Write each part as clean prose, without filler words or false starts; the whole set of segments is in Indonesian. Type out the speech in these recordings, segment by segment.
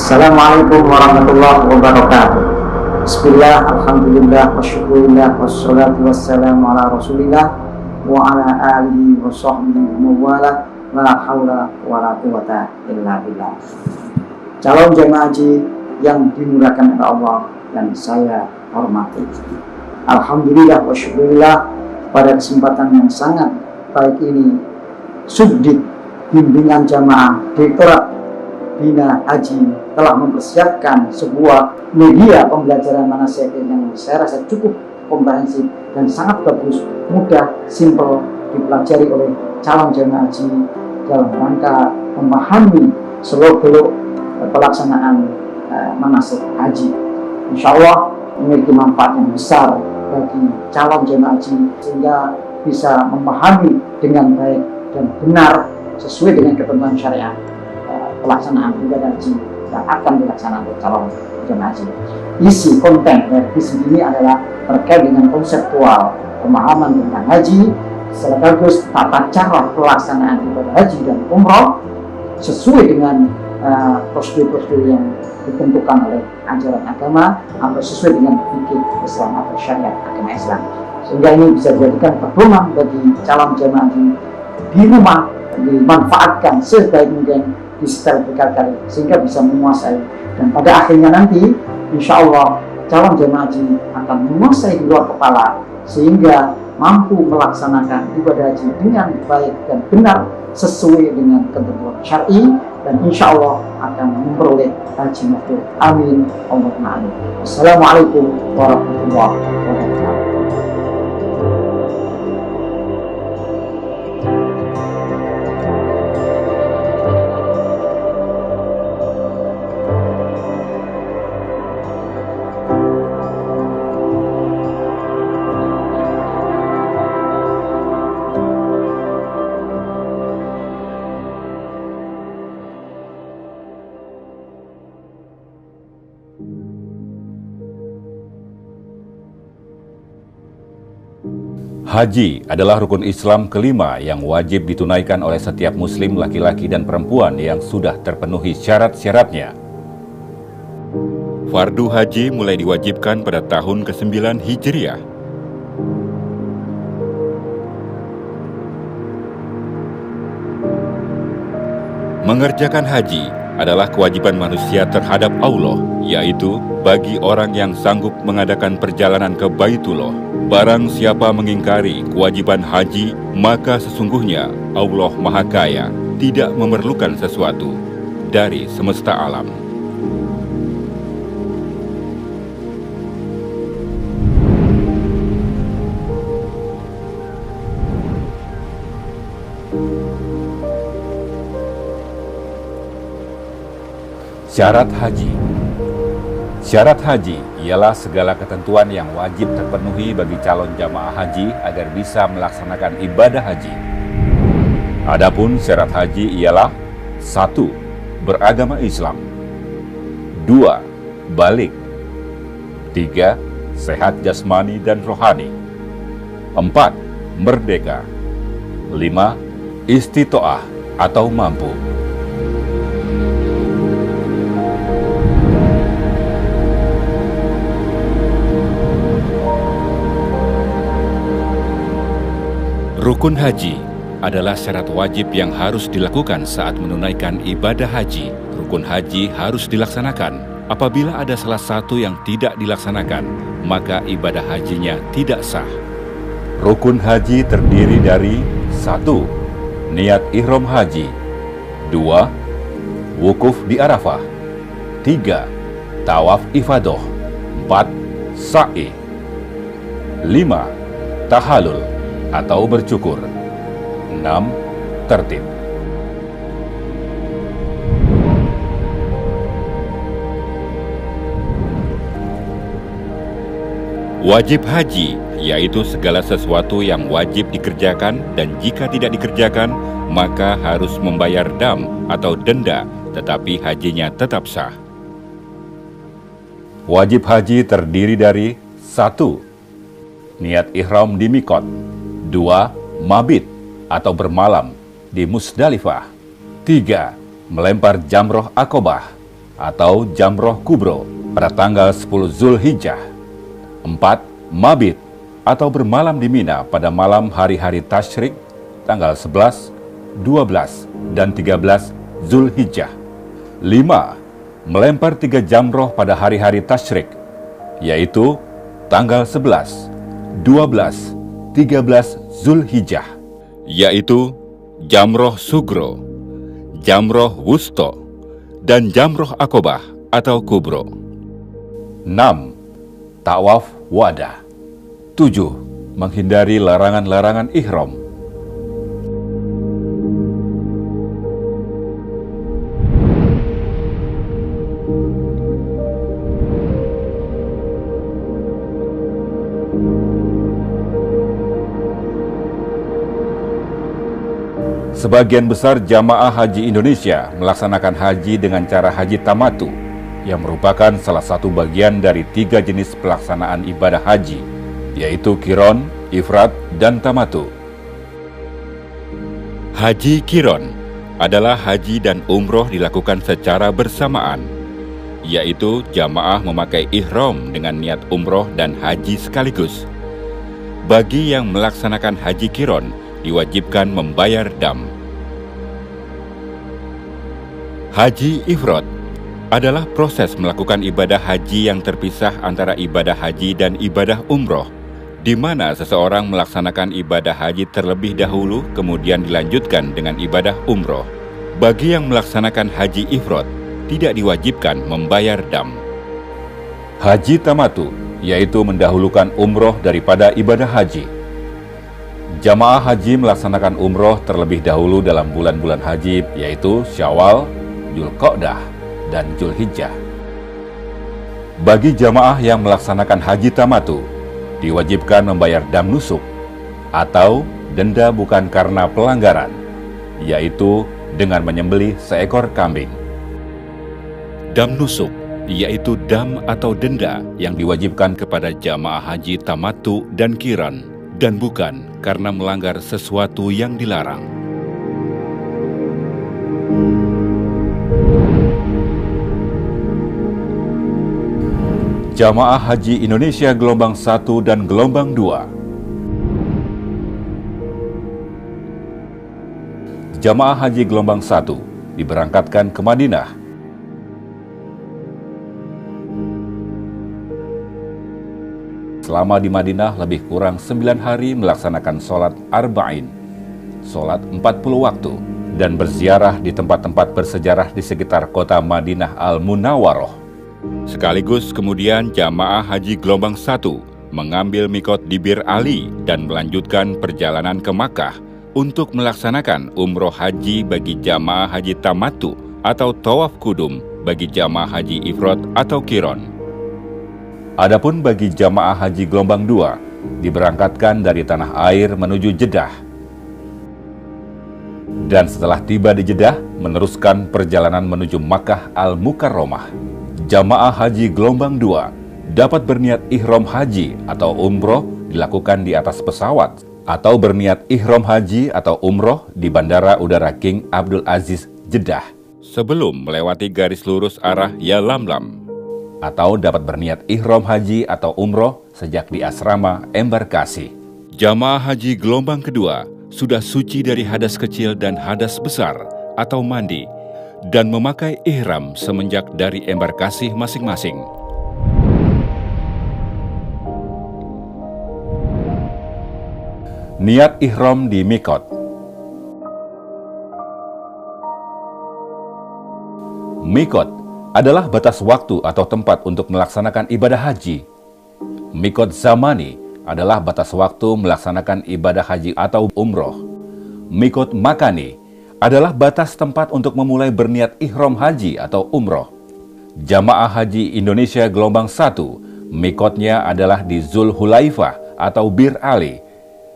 Assalamualaikum warahmatullahi wabarakatuh. Bismillah, alhamdulillah, wa syukurillah, wassalatu wassalamu ala rasulillah wa ala alihi wa sahbihi wa wala, la hawla wa la quwata illa billah. Calon jemaah haji yang dimudahkan oleh Allah dan saya hormati, alhamdulillah wa syukurillah, pada kesempatan yang sangat baik ini Subdit Bimbingan Jamaah Direktorat Bina Haji telah mempersiapkan sebuah media pembelajaran manasik yang saya rasa cukup komprehensif dan sangat bagus, mudah, simpel dipelajari oleh calon jemaah haji dalam rangka memahami seluk-beluk pelaksanaan manasik haji. Insya Allah memiliki manfaat yang besar bagi calon jemaah haji sehingga bisa memahami dengan baik dan benar sesuai dengan ketentuan syariat pelaksanaan ibadah haji yang akan dilaksanakan oleh calon jemaah haji. Isi konten dari visi ini adalah terkait dengan konseptual pemahaman tentang haji, sekaligus tata cara pelaksanaan ibadah haji dan umroh sesuai dengan prosedur-prosedur yang ditentukan oleh ajaran agama atau sesuai dengan fikih Islam atau syariat agama Islam, sehingga ini bisa dijadikan pedoman bagi calon jemaah haji di rumah, dimanfaatkan sebaik mungkin di setel berkali-kali sehingga bisa menguasai, dan pada akhirnya nanti insya Allah calon jemaah haji akan menguasai di luar kepala sehingga mampu melaksanakan ibadah haji dengan baik dan benar sesuai dengan ketentuan syar'i, dan insya Allah akan memperoleh haji mabrur. Amin Allahumma amin. Assalamualaikum warahmatullahi wabarakatuh. Haji adalah rukun Islam kelima yang wajib ditunaikan oleh setiap muslim laki-laki dan perempuan yang sudah terpenuhi syarat-syaratnya. Fardu haji mulai diwajibkan pada tahun ke-9 Hijriah. Mengerjakan haji adalah kewajiban manusia terhadap Allah, yaitu bagi orang yang sanggup mengadakan perjalanan ke Baitullah. Barang siapa mengingkari kewajiban haji, maka sesungguhnya Allah Maha Kaya tidak memerlukan sesuatu dari semesta alam. Syarat haji. Syarat haji ialah segala ketentuan yang wajib terpenuhi bagi calon jamaah haji agar bisa melaksanakan ibadah haji. Adapun syarat haji ialah: 1. Beragama Islam. 2. Balik. 3. Sehat jasmani dan rohani. 4. Merdeka. 5. Istitoah atau mampu. Rukun haji adalah syarat wajib yang harus dilakukan saat menunaikan ibadah haji. Rukun haji harus dilaksanakan. Apabila ada salah satu yang tidak dilaksanakan, maka ibadah hajinya tidak sah. Rukun haji terdiri dari: 1. Niat ihram haji. 2. Wukuf di Arafah. 3. Tawaf ifadah. 4. Sa'i. 5. Tahalul atau bercukur. 6. Tertib. Wajib haji yaitu segala sesuatu yang wajib dikerjakan, dan jika tidak dikerjakan maka harus membayar dam atau denda, tetapi hajinya tetap sah. Wajib haji terdiri dari: 1. Niat ihram di Mikot. 2. Mabit atau bermalam di Musdalifah. 3. Melempar jamroh Aqobah. atau Jamroh Kubro pada tanggal 10 Zulhijjah. 4. Mabit atau bermalam di Mina pada malam hari-hari tasyrik tanggal 11, 12, dan 13 Zulhijjah. 5. Melempar 3 jamroh pada hari-hari tasyrik, yaitu tanggal 11, 12, 13 Zulhijjah, yaitu Jamroh Sugro, Jamroh Wusto, dan Jamroh Akobah atau Kubro. 6. Tawaf Wada. 7. Menghindari larangan-larangan ihram. Sebagian besar jamaah haji Indonesia melaksanakan haji dengan cara haji tamatu, yang merupakan salah satu bagian dari 3 jenis pelaksanaan ibadah haji, yaitu Qiron, Ifrat, dan Tamatu. Haji Qiron adalah haji dan umroh dilakukan secara bersamaan, yaitu jamaah memakai ihram dengan niat umroh dan haji sekaligus. Bagi yang melaksanakan haji Qiron, diwajibkan membayar dam. Haji Ifrat adalah proses melakukan ibadah haji yang terpisah antara ibadah haji dan ibadah umroh, di mana seseorang melaksanakan ibadah haji terlebih dahulu kemudian dilanjutkan dengan ibadah umroh. Bagi yang melaksanakan haji Ifrat, tidak diwajibkan membayar dam. Haji Tamatu, yaitu mendahulukan umroh daripada ibadah haji. Jamaah haji melaksanakan umroh terlebih dahulu dalam bulan-bulan haji, yaitu Syawal, Dzulqa'dah, dan Zulhijjah. Bagi jamaah yang melaksanakan haji tamatu, diwajibkan membayar dam nusuk atau denda bukan karena pelanggaran, yaitu dengan menyembelih seekor kambing. Dam nusuk, yaitu dam atau denda yang diwajibkan kepada jamaah haji tamatu dan qiran, dan bukan karena melanggar sesuatu yang dilarang. Jamaah Haji Indonesia gelombang 1 dan gelombang 2. Jamaah Haji gelombang 1 diberangkatkan ke Madinah. Selama di Madinah lebih kurang 9 hari melaksanakan sholat arba'in, sholat 40 waktu, dan berziarah di tempat-tempat bersejarah di sekitar kota Madinah Al-Munawwaroh. Sekaligus kemudian jamaah haji gelombang 1 mengambil mikot di Bir Ali dan melanjutkan perjalanan ke Makkah untuk melaksanakan umroh haji bagi jamaah haji tamatu atau tawaf kudum bagi jamaah haji ifrat atau qiron. Adapun bagi jamaah haji gelombang 2 diberangkatkan dari tanah air menuju Jeddah. Dan setelah tiba di Jeddah meneruskan perjalanan menuju Makkah Al-Mukarramah. Jamaah haji gelombang 2 dapat berniat ihram haji atau umroh dilakukan di atas pesawat, atau berniat ihram haji atau umroh di Bandara Udara King Abdul Aziz, Jeddah, sebelum melewati garis lurus arah Yalamlam, atau dapat berniat ihram haji atau umroh sejak di asrama embarkasi. Jamaah haji gelombang kedua sudah suci dari hadas kecil dan hadas besar atau mandi, dan memakai ihram semenjak dari embarkasi masing-masing. Niat ihram di mikot. Mikot adalah batas waktu atau tempat untuk melaksanakan ibadah haji. Mikot zamani adalah batas waktu melaksanakan ibadah haji atau umroh. Mikot makani adalah batas tempat untuk memulai berniat ihram haji atau umroh. Jamaah Haji Indonesia gelombang 1, mikotnya adalah di Zulhulaifah atau Bir Ali.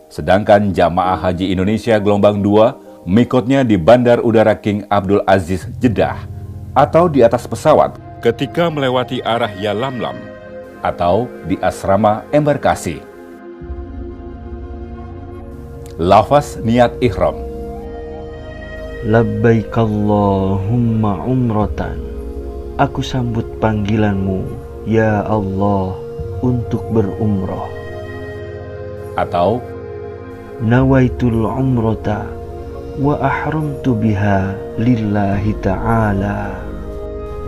Sedangkan Jamaah Haji Indonesia gelombang 2, mikotnya di Bandar Udara King Abdul Aziz, Jeddah, atau di atas pesawat ketika melewati arah Yalamlam, atau di asrama embarkasi. Lafaz niat ihram. Labbaik Allahumma umratan Aku sambut panggilan-Mu, ya Allah, untuk berumrah. Atau Nawaitul umrata wa ahramtu biha lillahi ta'ala.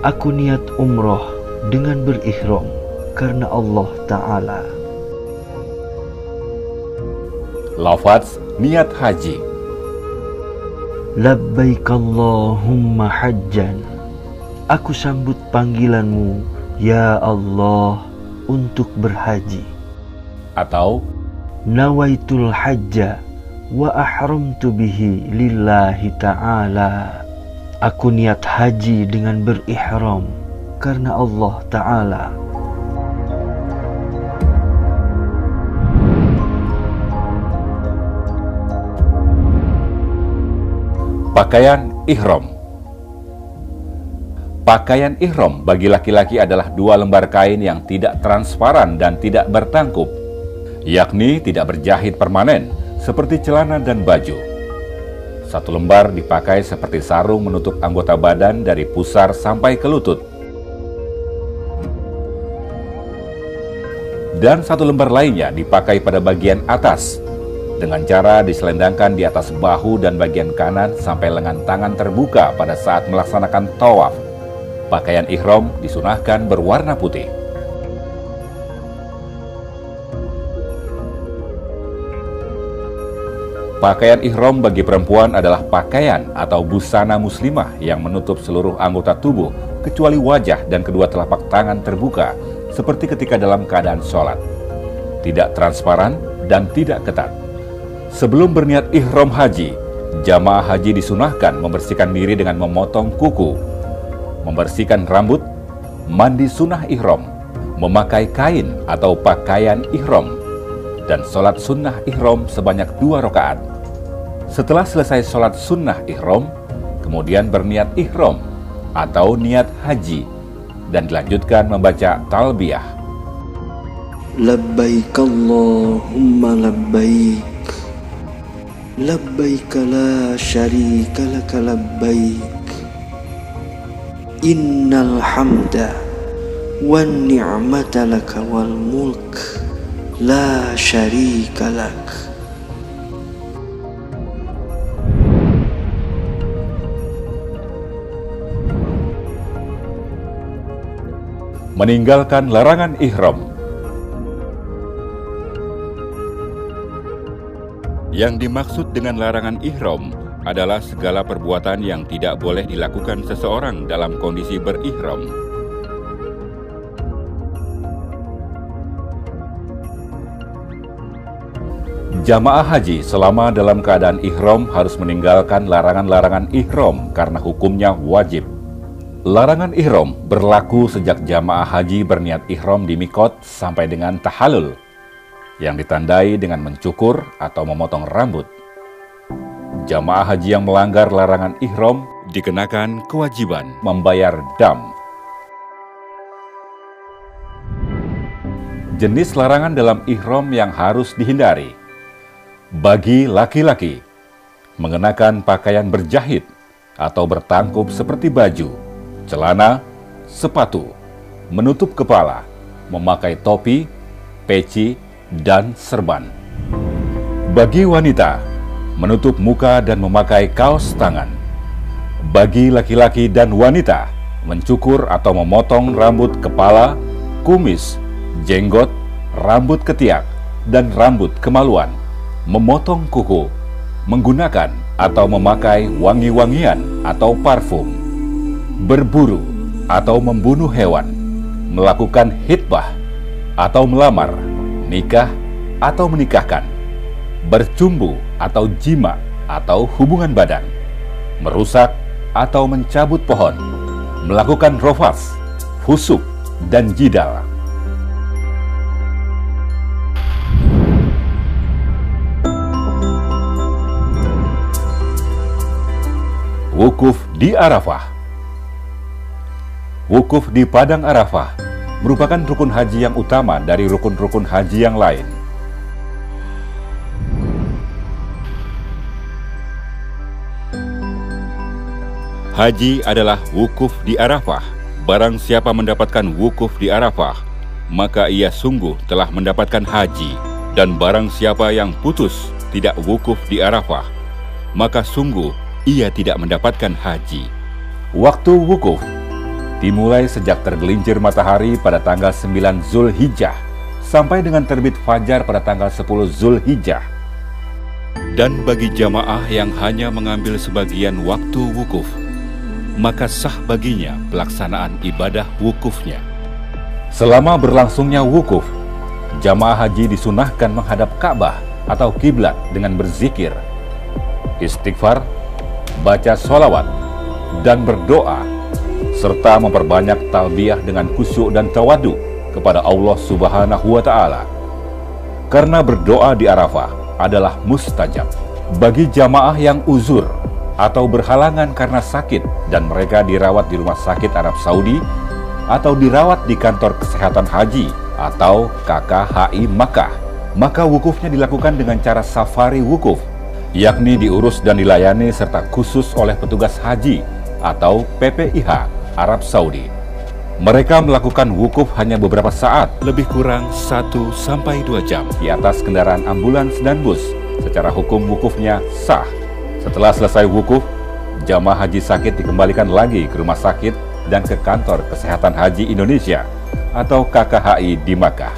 Aku niat umrah dengan berihram karena Allah Ta'ala. lafaz niat haji. Labbaik Allahumma hajjan. Aku sambut panggilan-Mu, ya Allah, untuk berhaji. Atau Nawaitul hajja wa ahramtu bihi lillahi ta'ala. Aku niat haji dengan berihram karena Allah Ta'ala. pakaian ihram. Pakaian ihram bagi laki-laki adalah 2 lembar kain yang tidak transparan dan tidak bertangkup, yakni tidak berjahit permanen seperti celana dan baju. 1 lembar dipakai seperti sarung menutup anggota badan dari pusar sampai ke lutut. Dan 1 lembar lainnya dipakai pada bagian atas, dengan cara diselendangkan di atas bahu dan bagian kanan sampai lengan tangan terbuka pada saat melaksanakan tawaf. Pakaian ihram disunahkan berwarna putih. Pakaian ihram bagi perempuan adalah pakaian atau busana muslimah yang menutup seluruh anggota tubuh kecuali wajah dan kedua telapak tangan terbuka seperti ketika dalam keadaan sholat. Tidak transparan dan tidak ketat. Sebelum berniat ihram haji, jamaah haji disunahkan membersihkan diri dengan memotong kuku, membersihkan rambut, mandi sunnah ihram, memakai kain atau pakaian ihram, dan sholat sunnah ihram sebanyak 2 rakaat. Setelah selesai sholat sunnah ihram, kemudian berniat ihram atau niat haji, dan dilanjutkan membaca talbiyah. Labbaik Allahumma labbaik. Labbaik la syarika laka labbaik. Innal hamda wan ni'mata laka wal mulk la syarika lak. Meninggalkan larangan ihram. Yang dimaksud dengan larangan ihram adalah segala perbuatan yang tidak boleh dilakukan seseorang dalam kondisi berihram. Jamaah haji selama dalam keadaan ihram harus meninggalkan larangan-larangan ihram karena hukumnya wajib. Larangan ihram berlaku sejak jamaah haji berniat ihram di mikot sampai dengan tahallul, yang ditandai dengan mencukur atau memotong rambut. Jamaah haji yang melanggar larangan ihram dikenakan kewajiban membayar dam. Jenis larangan dalam ihram yang harus dihindari. Bagi laki-laki, mengenakan pakaian berjahit atau bertangkup seperti baju, celana, sepatu, menutup kepala, memakai topi, peci, dan serban. Bagi wanita, menutup muka dan memakai kaos tangan. Bagi laki-laki dan wanita, mencukur atau memotong rambut kepala, kumis, jenggot, rambut ketiak, dan rambut kemaluan, memotong kuku, menggunakan atau memakai wangi-wangian atau parfum, berburu atau membunuh hewan, melakukan hitbah atau melamar, nikah atau menikahkan, bercumbu atau jima atau hubungan badan, merusak atau mencabut pohon, melakukan rofas, fusuk, dan jidal. Wukuf di Arafah. Wukuf di Padang Arafah merupakan rukun haji yang utama dari rukun-rukun haji yang lain. Haji adalah wukuf di Arafah, barang siapa mendapatkan wukuf di Arafah, maka ia sungguh telah mendapatkan haji. Dan barang siapa yang putus tidak wukuf di Arafah, maka sungguh ia tidak mendapatkan haji. Waktu wukuf dimulai sejak tergelincir matahari pada tanggal 9 Zulhijjah sampai dengan terbit fajar pada tanggal 10 Zulhijjah. Dan bagi jamaah yang hanya mengambil sebagian waktu wukuf, maka sah baginya pelaksanaan ibadah wukufnya. Selama berlangsungnya wukuf, jamaah haji disunahkan menghadap Ka'bah atau kiblat dengan berzikir, istighfar, baca sholawat, dan berdoa, serta memperbanyak talbiyah dengan khusyuk dan tawadu kepada Allah Subhanahu wa Ta'ala. Karena berdoa di Arafah adalah mustajab. Bagi jamaah yang uzur atau berhalangan karena sakit dan mereka dirawat di rumah sakit Arab Saudi atau dirawat di kantor kesehatan haji atau KKHI Makkah, maka wukufnya dilakukan dengan cara safari wukuf, yakni diurus dan dilayani serta khusus oleh petugas haji atau PPIH Arab Saudi. Mereka melakukan wukuf hanya beberapa saat, lebih kurang 1-2 jam di atas kendaraan ambulans dan bus. Secara hukum wukufnya sah. Setelah selesai wukuf, jamaah haji sakit dikembalikan lagi ke rumah sakit dan ke kantor kesehatan haji Indonesia atau KKHI di Makkah.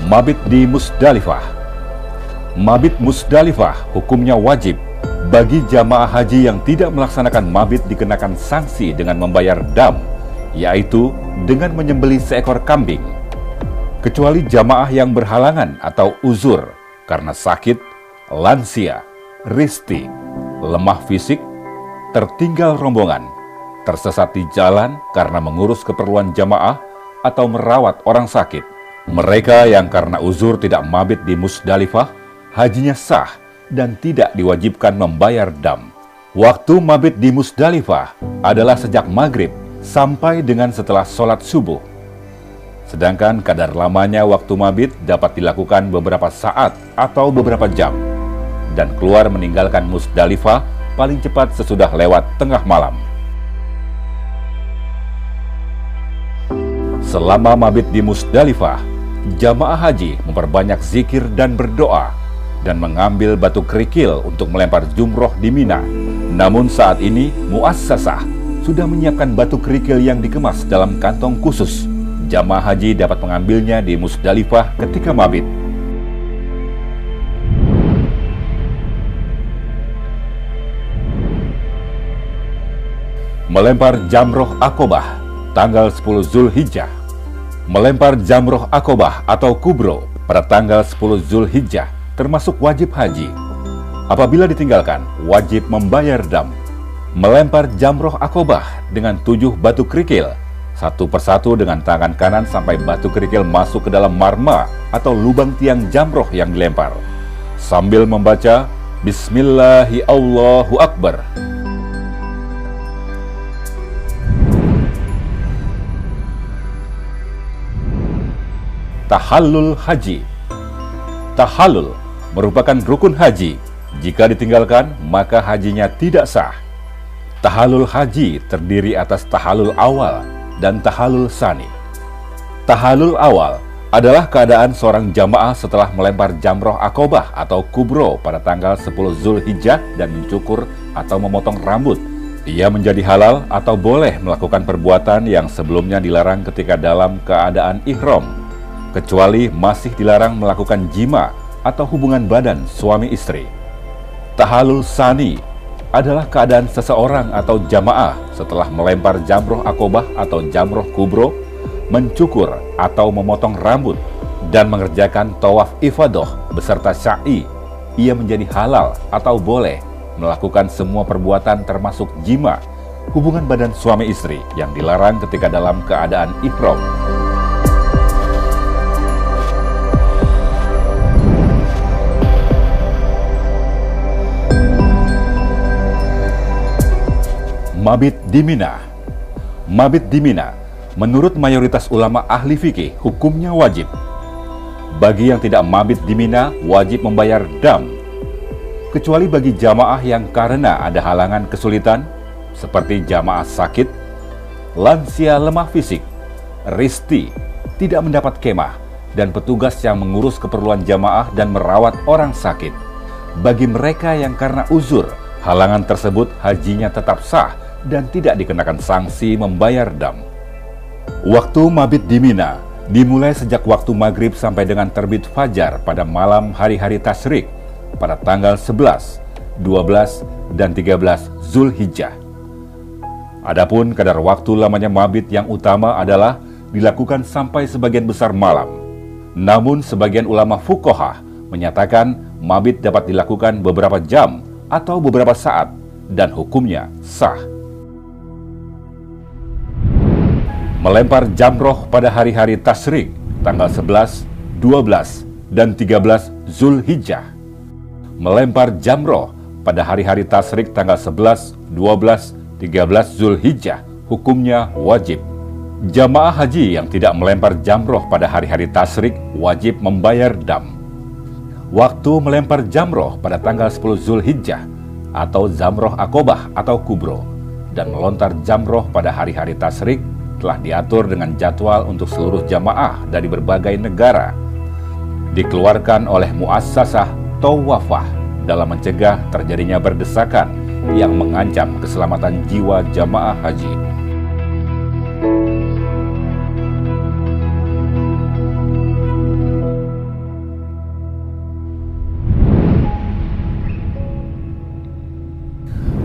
Mabit di Musdalifah. Mabit Musdalifah hukumnya wajib. Bagi jamaah haji yang tidak melaksanakan mabit dikenakan sanksi dengan membayar dam, yaitu dengan menyembelih seekor kambing. Kecuali jamaah yang berhalangan atau uzur karena sakit, lansia, risti, lemah fisik, tertinggal rombongan, tersesat di jalan karena mengurus keperluan jamaah atau merawat orang sakit. Mereka yang karena uzur tidak mabit di Musdalifah, hajinya sah dan tidak diwajibkan membayar dam. Waktu mabit di Musdalifah adalah sejak maghrib sampai dengan setelah sholat subuh. Sedangkan kadar lamanya waktu mabit dapat dilakukan beberapa saat atau beberapa jam, dan keluar meninggalkan Musdalifah paling cepat sesudah lewat tengah malam. Selama mabit di Musdalifah, jamaah haji memperbanyak zikir dan berdoa, dan mengambil batu kerikil untuk melempar jumroh di Mina. Namun saat ini Muassasah sudah menyiapkan batu kerikil yang dikemas dalam kantong khusus. Jamaah haji dapat mengambilnya di Musdalifah ketika mabit. Melempar jamroh Aqobah tanggal 10 Zulhijjah. Melempar jamroh Aqobah atau kubro pada tanggal 10 Zulhijjah termasuk wajib haji. Apabila ditinggalkan, wajib membayar dam. Melempar jamroh Aqobah dengan 7 batu kerikil, satu persatu dengan tangan kanan sampai batu kerikil masuk ke dalam marma atau lubang tiang jamroh yang dilempar, sambil membaca Bismillahi Allahu Akbar. Tahallul haji. Tahallul merupakan rukun haji. Jika ditinggalkan, maka hajinya tidak sah. Tahallul haji terdiri atas tahallul awal dan tahallul sani. Tahallul awal adalah keadaan seorang jamaah setelah melempar jamroh Aqobah atau kubro pada tanggal 10 Zulhijjah dan mencukur atau memotong rambut. Ia menjadi halal atau boleh melakukan perbuatan yang sebelumnya dilarang ketika dalam keadaan ihram, kecuali masih dilarang melakukan jima atau hubungan badan suami istri. Tahallul sani adalah keadaan seseorang atau jamaah setelah melempar jamroh Aqobah atau jamroh kubro, mencukur atau memotong rambut, dan mengerjakan tawaf ifadah beserta sya'i. Ia menjadi halal atau boleh melakukan semua perbuatan termasuk jima, hubungan badan suami istri yang dilarang ketika dalam keadaan ihram. Mabit di Mina. Mabit di Mina, menurut mayoritas ulama ahli fikih, hukumnya wajib. Bagi yang tidak mabit di Mina, wajib membayar dam. kecuali bagi jamaah yang karena ada halangan kesulitan, seperti jamaah sakit, lansia lemah fisik, risti, tidak mendapat kemah, dan petugas yang mengurus keperluan jamaah dan merawat orang sakit. Bagi mereka yang karena uzur, halangan tersebut hajinya tetap sah dan tidak dikenakan sanksi membayar dam. Waktu mabit di Mina dimulai sejak waktu maghrib sampai dengan terbit fajar pada malam hari-hari tasyrik pada tanggal 11, 12, dan 13 Zulhijjah. Adapun kadar waktu lamanya mabit yang utama adalah dilakukan sampai sebagian besar malam. Namun sebagian ulama fuqaha menyatakan mabit dapat dilakukan beberapa jam atau beberapa saat dan hukumnya sah. Melempar jamroh pada hari-hari tasyrik tanggal 11, 12, dan 13 Zulhijjah. Melempar jamroh pada hari-hari tasyrik tanggal 11, 12, 13 Zulhijjah hukumnya wajib. Jamaah haji yang tidak melempar jamroh pada hari-hari tasyrik wajib membayar dam. Waktu melempar jamroh pada tanggal 10 Zulhijjah atau zamroh akobah atau kubro dan melontar jamroh pada hari-hari tasyrik telah diatur dengan jadwal untuk seluruh jamaah dari berbagai negara. Dikeluarkan oleh muassasah Tawafah dalam mencegah terjadinya berdesakan yang mengancam keselamatan jiwa jamaah haji.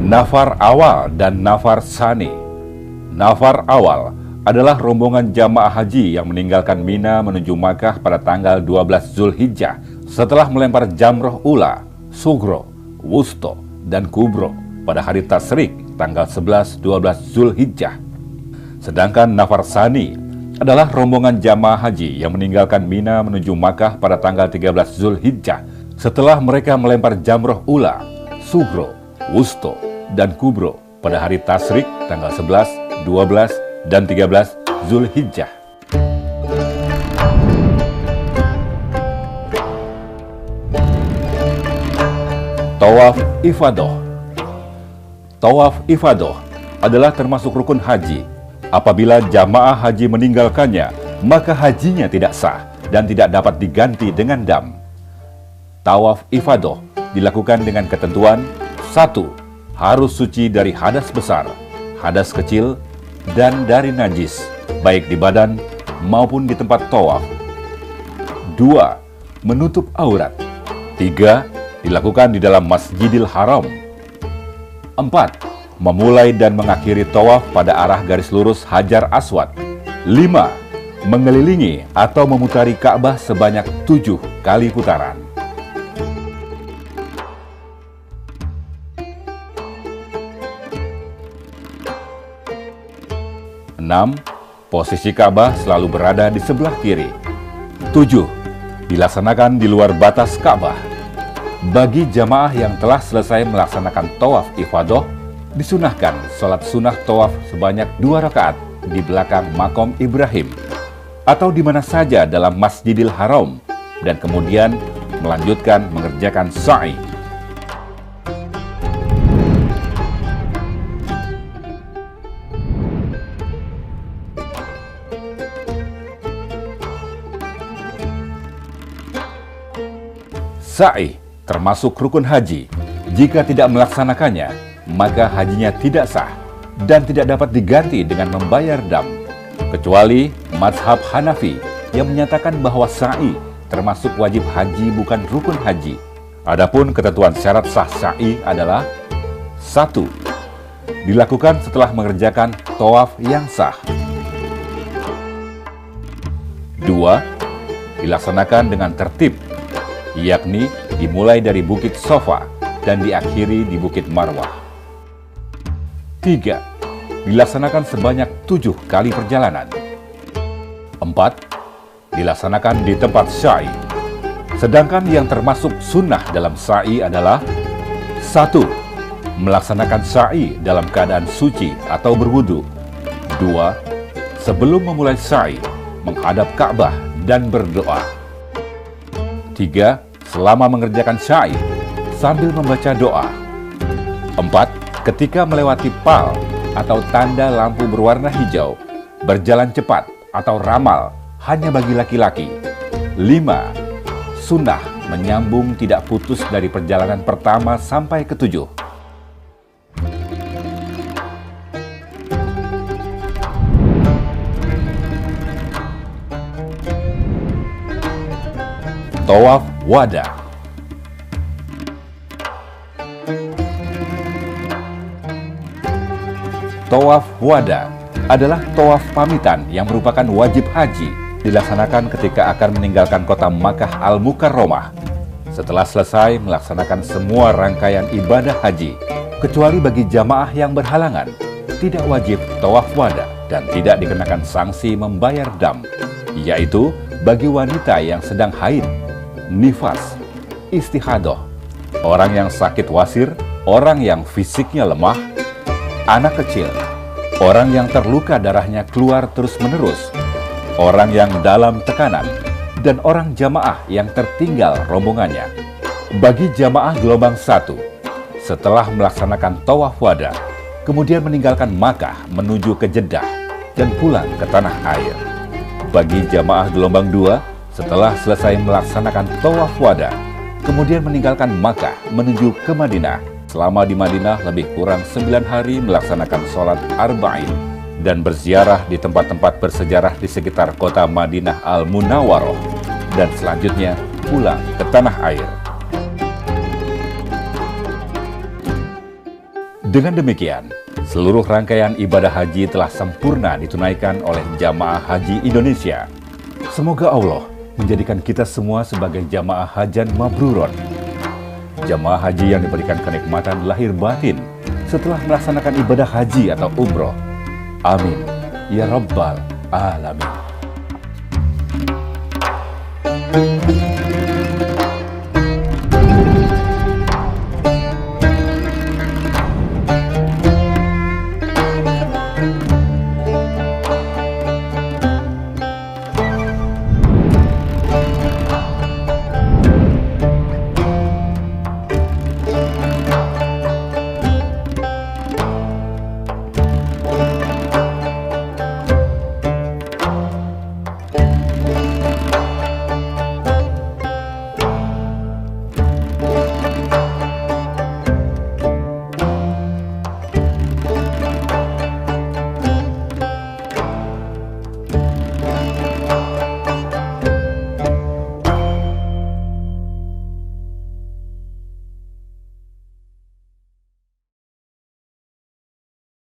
Nafar awal dan nafar sani. Nafar awal adalah rombongan jamaah haji yang meninggalkan Mina menuju Makkah pada tanggal 12 Zulhijjah setelah melempar jamroh ula, sugro, wusto, dan kubro pada hari tasyrik tanggal 11-12 Zulhijjah. Sedangkan nafar sani adalah rombongan jamaah haji yang meninggalkan Mina menuju Makkah pada tanggal 13 Zulhijjah setelah mereka melempar jamroh ula, sugro, wusto, dan kubro pada hari tasyrik tanggal 11, 12, dan 13 Zulhijjah. Tawaf ifadah. Tawaf ifadah adalah termasuk rukun haji. Apabila jamaah haji meninggalkannya, maka hajinya tidak sah dan tidak dapat diganti dengan dam. Tawaf ifadah dilakukan dengan ketentuan: 1. Harus suci dari hadas besar, hadas kecil, dan dari najis, baik di badan maupun di tempat tawaf. 2. Menutup aurat. 3. Dilakukan di dalam Masjidil Haram. 4. Memulai dan mengakhiri tawaf pada arah garis lurus Hajar Aswad. 5. Mengelilingi atau memutari Ka'bah sebanyak 7 kali putaran. 6. Posisi Ka'bah selalu berada di sebelah kiri. 7. Dilaksanakan di luar batas Ka'bah. Bagi jamaah yang telah selesai melaksanakan tawaf ifadah, disunahkan sholat sunnah tawaf sebanyak 2 rakaat di belakang makom Ibrahim atau di mana saja dalam Masjidil Haram dan kemudian melanjutkan mengerjakan sa'i. Sa'i termasuk rukun haji. Jika tidak melaksanakannya, maka hajinya tidak sah dan tidak dapat diganti dengan membayar dam. Kecuali mazhab Hanafi yang menyatakan bahwa sa'i termasuk wajib haji bukan rukun haji. Adapun ketentuan syarat sah sa'i adalah: 1. Dilakukan setelah mengerjakan tawaf yang sah. 2. Dilaksanakan dengan tertib, yakni dimulai dari Bukit Sofa dan diakhiri di Bukit Marwah. 3. Dilaksanakan sebanyak 7 kali perjalanan. 4. Dilaksanakan di tempat sa'i. Sedangkan yang termasuk sunnah dalam sa'i adalah: 1. Melaksanakan sa'i dalam keadaan suci atau berwudu. 2. Sebelum memulai sa'i, menghadap Ka'bah dan berdoa. 3. Selama mengerjakan sa'i, sambil membaca doa. 4. Ketika melewati pal atau tanda lampu berwarna hijau, berjalan cepat atau ramal hanya bagi laki-laki. 5. Sunnah menyambung tidak putus dari perjalanan pertama sampai ke-7. Tawaf wada. Tawaf wada adalah tawaf pamitan yang merupakan wajib haji, dilaksanakan ketika akan meninggalkan kota Makkah Al-Mukarramah. Setelah selesai melaksanakan semua rangkaian ibadah haji, kecuali bagi jamaah yang berhalangan, tidak wajib tawaf wada dan tidak dikenakan sanksi membayar dam, yaitu bagi wanita yang sedang haid, nifas, istihadah, orang yang sakit wasir, orang yang fisiknya lemah, anak kecil, orang yang terluka darahnya keluar terus-menerus, orang yang dalam tekanan, dan orang jamaah yang tertinggal rombongannya. Bagi jamaah gelombang 1, setelah melaksanakan tawaf wada, kemudian meninggalkan Makkah menuju ke Jeddah dan pulang ke tanah air. Bagi jamaah gelombang 2, setelah selesai melaksanakan tawaf wada, kemudian meninggalkan Makkah menuju ke Madinah. Selama di Madinah lebih kurang 9 hari melaksanakan sholat arba'in dan berziarah di tempat-tempat bersejarah di sekitar kota Madinah Al-Munawwaroh, dan selanjutnya pulang ke tanah air. Dengan demikian, seluruh rangkaian ibadah haji telah sempurna ditunaikan oleh jamaah haji Indonesia. Semoga Allah menjadikan kita semua sebagai jamaah hajan mabruron, jamaah haji yang diberikan kenikmatan lahir batin setelah melaksanakan ibadah haji atau umroh. Amin ya rabbal alamin.